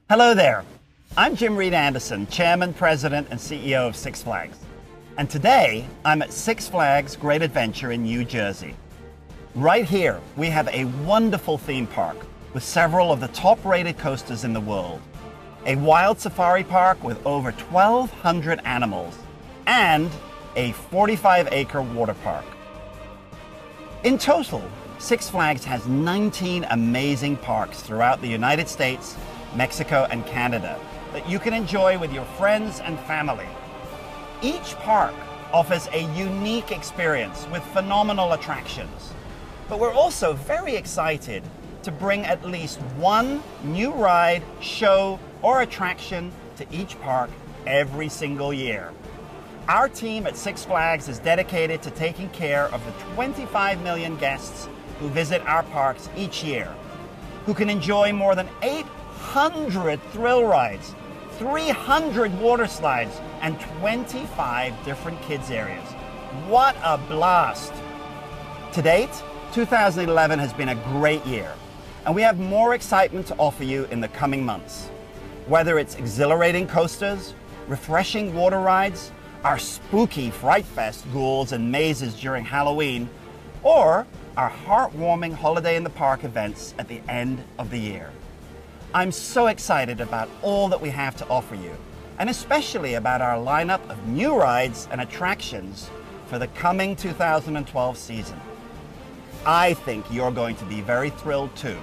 Hello there. I'm Jim Reed Anderson, Chairman, President, and CEO of Six Flags. And today, I'm at Six Flags Great Adventure in New Jersey. Right here, we have a wonderful theme park with several of the top-rated coasters in the world, a wild safari park with over 1,200 animals, and a 45-acre water park. In total, Six Flags has 19 amazing parks throughout the United States, Mexico, and Canada that you can enjoy with your friends and family. Each park offers a unique experience with phenomenal attractions. But we're also very excited to bring at least one new ride, show, or attraction to each park every single year. Our team at Six Flags is dedicated to taking care of the 25 million guests who visit our parks each year, who can enjoy more than 800 thrill rides, 300 water slides, and 25 different kids areas. What a blast! To date, 2011 has been a great year, and we have more excitement to offer you in the coming months. Whether it's exhilarating coasters, refreshing water rides, our spooky Fright Fest ghouls and mazes during Halloween, or our heartwarming Holiday in the Park events at the end of the year. I'm so excited about all that we have to offer you, and especially about our lineup of new rides and attractions for the coming 2012 season. I think you're going to be very thrilled too.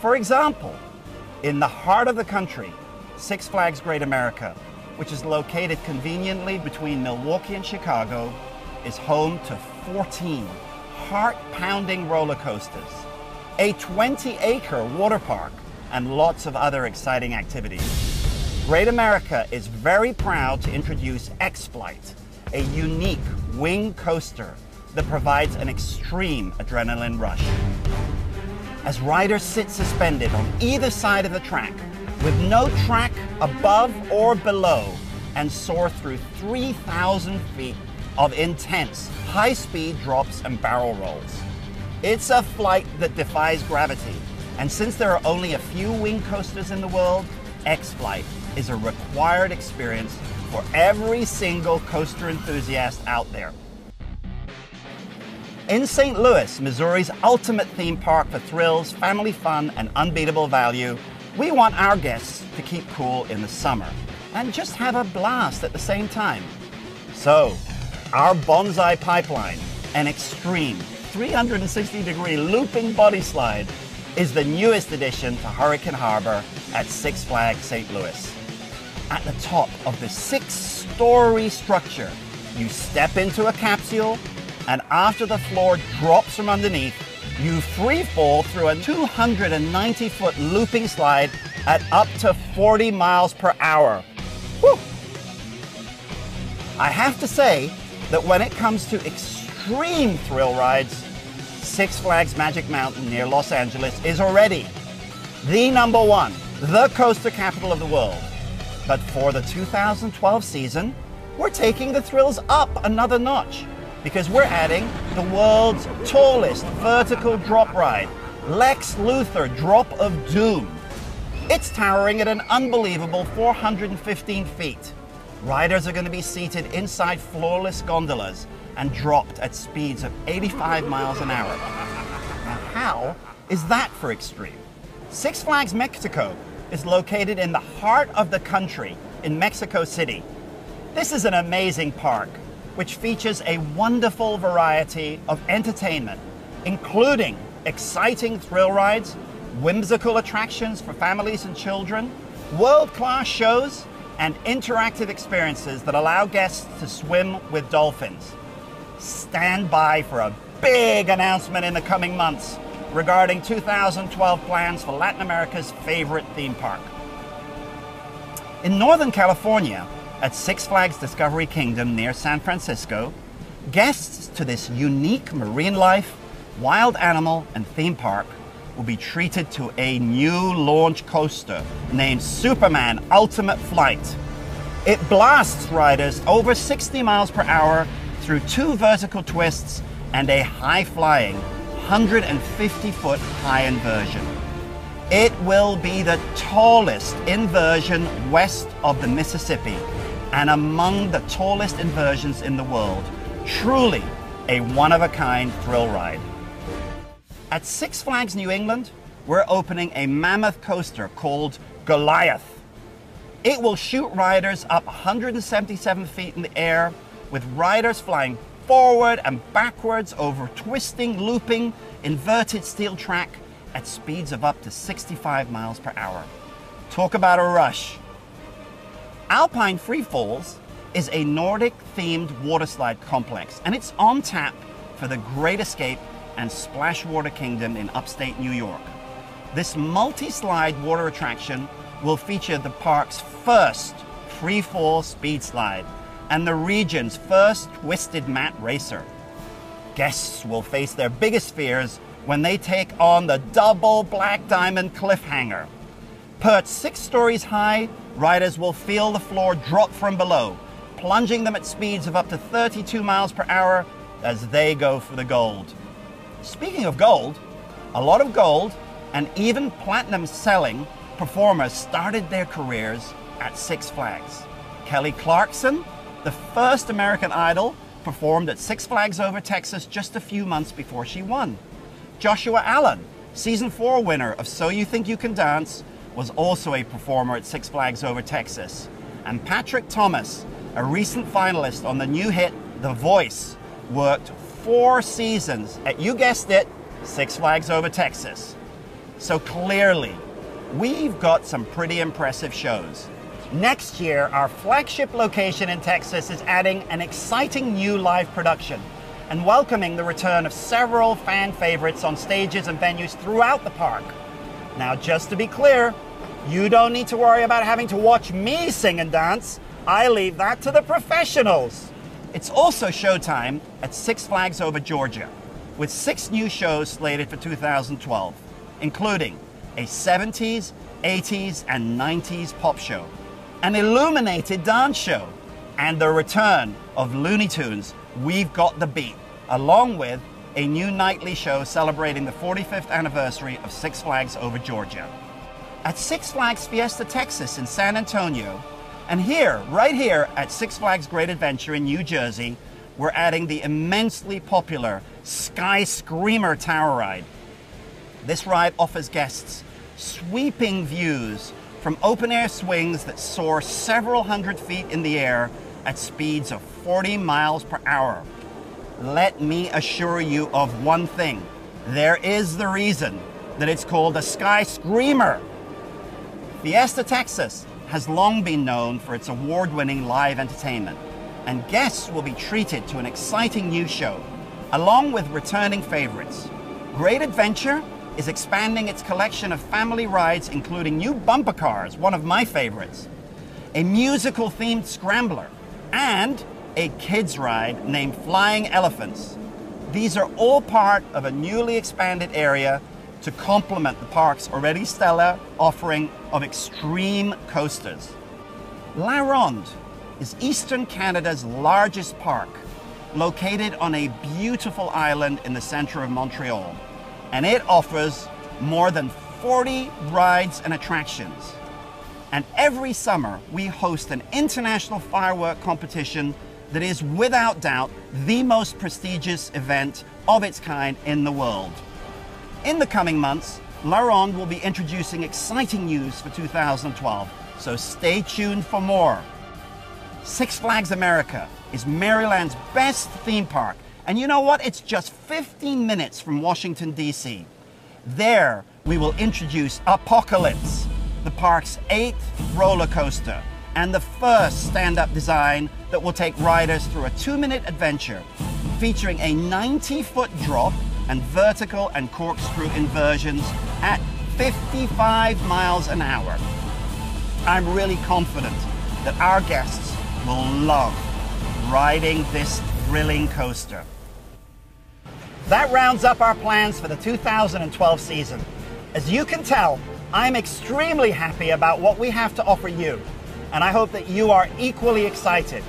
For example, in the heart of the country, Six Flags Great America, which is located conveniently between Milwaukee and Chicago, is home to 14 heart-pounding roller coasters, a 20-acre water park, and lots of other exciting activities. Great America is very proud to introduce X-Flight, a unique wing coaster that provides an extreme adrenaline rush. As riders sit suspended on either side of the track, with no track above or below, and soar through 3,000 feet of intense, high-speed drops and barrel rolls. It's a flight that defies gravity, and since there are only a few wing coasters in the world, X-Flight is a required experience for every single coaster enthusiast out there. In St. Louis, Missouri's ultimate theme park for thrills, family fun, and unbeatable value, we want our guests to keep cool in the summer and just have a blast at the same time. So, our Bonsai Pipeline, an extreme 360-degree looping body slide, is the newest addition to Hurricane Harbor at Six Flags St. Louis. At the top of the 6-story structure, you step into a capsule, and after the floor drops from underneath, you free fall through a 290-foot looping slide at up to 40 miles per hour. Whew. I have to say that when it comes to extreme thrill rides, Six Flags Magic Mountain near Los Angeles is already the #1, the coaster capital of the world. But for the 2012 season, we're taking the thrills up another notch, because we're adding the world's tallest vertical drop ride, Lex Luthor Drop of Doom. It's towering at an unbelievable 415 feet. Riders are going to be seated inside floorless gondolas and dropped at speeds of 85 miles an hour. Now, how is that for extreme? Six Flags Mexico is located in the heart of the country in Mexico City. This is an amazing park, which features a wonderful variety of entertainment, including exciting thrill rides, whimsical attractions for families and children, world-class shows, and interactive experiences that allow guests to swim with dolphins. Stand by for a big announcement in the coming months regarding 2012 plans for Latin America's favorite theme park. In Northern California, at Six Flags Discovery Kingdom near San Francisco, guests to this unique marine life, wild animal, and theme park will be treated to a new launch coaster named Superman Ultimate Flight. It blasts riders over 60 miles per hour through 2 vertical twists and a high-flying 150-foot high inversion. It will be the tallest inversion west of the Mississippi and among the tallest inversions in the world. Truly a one-of-a-kind thrill ride. At Six Flags New England, we're opening a mammoth coaster called Goliath. It will shoot riders up 177 feet in the air, with riders flying forward and backwards over twisting, looping, inverted steel track at speeds of up to 65 miles per hour. Talk about a rush. Alpine Free Falls is a Nordic-themed waterslide complex, and it's on tap for the Great Escape and Splashwater Kingdom in upstate New York. This multi-slide water attraction will feature the park's first free-fall speed slide and the region's first twisted mat racer. Guests will face their biggest fears when they take on the double Black Diamond cliffhanger. Perched 6 stories high, riders will feel the floor drop from below, plunging them at speeds of up to 32 miles per hour as they go for the gold. Speaking of gold, a lot of gold and even platinum selling performers started their careers at Six Flags. Kelly Clarkson, the first American Idol, performed at Six Flags Over Texas just a few months before she won. Joshua Allen, season 4 winner of So You Think You Can Dance, was also a performer at Six Flags Over Texas. And Patrick Thomas, a recent finalist on the new hit The Voice, worked 4 seasons at, you guessed it, Six Flags Over Texas. So clearly, we've got some pretty impressive shows. Next year, our flagship location in Texas is adding an exciting new live production and welcoming the return of several fan favorites on stages and venues throughout the park. Now, just to be clear, you don't need to worry about having to watch me sing and dance. I leave that to the professionals. It's also showtime at Six Flags Over Georgia, with 6 new shows slated for 2012, including a 70s, 80s, and 90s pop show, an illuminated dance show, and the return of Looney Tunes' We've Got the Beat, along with a new nightly show celebrating the 45th anniversary of Six Flags Over Georgia. At Six Flags Fiesta Texas in San Antonio, and here, right here at Six Flags Great Adventure in New Jersey, we're adding the immensely popular Sky Screamer Tower Ride. This ride offers guests sweeping views from open-air swings that soar several hundred feet in the air at speeds of 40 miles per hour. Let me assure you of one thing. There is the reason that it's called a Sky Screamer. Fiesta Texas has long been known for its award-winning live entertainment, and guests will be treated to an exciting new show, along with returning favorites. Great Adventure is expanding its collection of family rides, including new bumper cars, one of my favorites, a musical-themed scrambler, and a kids ride named Flying Elephants. These are all part of a newly expanded area to complement the park's already stellar offering of extreme coasters. La Ronde is Eastern Canada's largest park, located on a beautiful island in the center of Montreal, and it offers more than 40 rides and attractions. And every summer, we host an international firework competition that is without doubt the most prestigious event of its kind in the world. In the coming months, La Ronde will be introducing exciting news for 2012, so stay tuned for more. Six Flags America is Maryland's best theme park, and you know what? It's just 15 minutes from Washington, D.C. There, we will introduce Apocalypse, the park's 8th roller coaster, and the first stand-up design that will take riders through a 2-minute adventure featuring a 90-foot drop and vertical and corkscrew inversions at 55 miles an hour. I'm really confident that our guests will love riding this thrilling coaster. That rounds up our plans for the 2012 season. As you can tell, I'm extremely happy about what we have to offer you, and I hope that you are equally excited.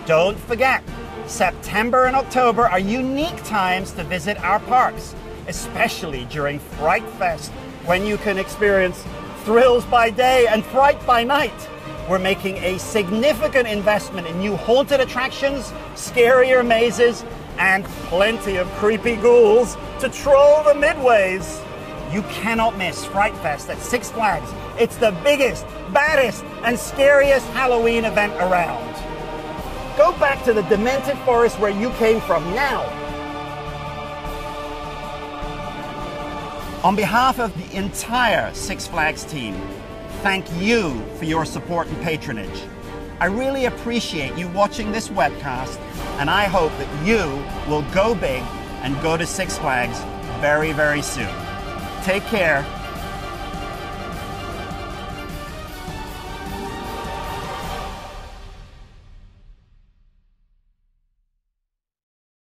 Don't forget, September and October are unique times to visit our parks, especially during Fright Fest when you can experience thrills by day and fright by night. We're making a significant investment in new haunted attractions, scarier mazes, and plenty of creepy ghouls to troll the midways. You cannot miss Fright Fest at Six Flags. It's the biggest, baddest, and scariest Halloween event around. Go back to the demented forest where you came from now. On behalf of the entire Six Flags team, thank you for your support and patronage. I really appreciate you watching this webcast, and I hope that you will go big and go to Six Flags very, very soon. Take care.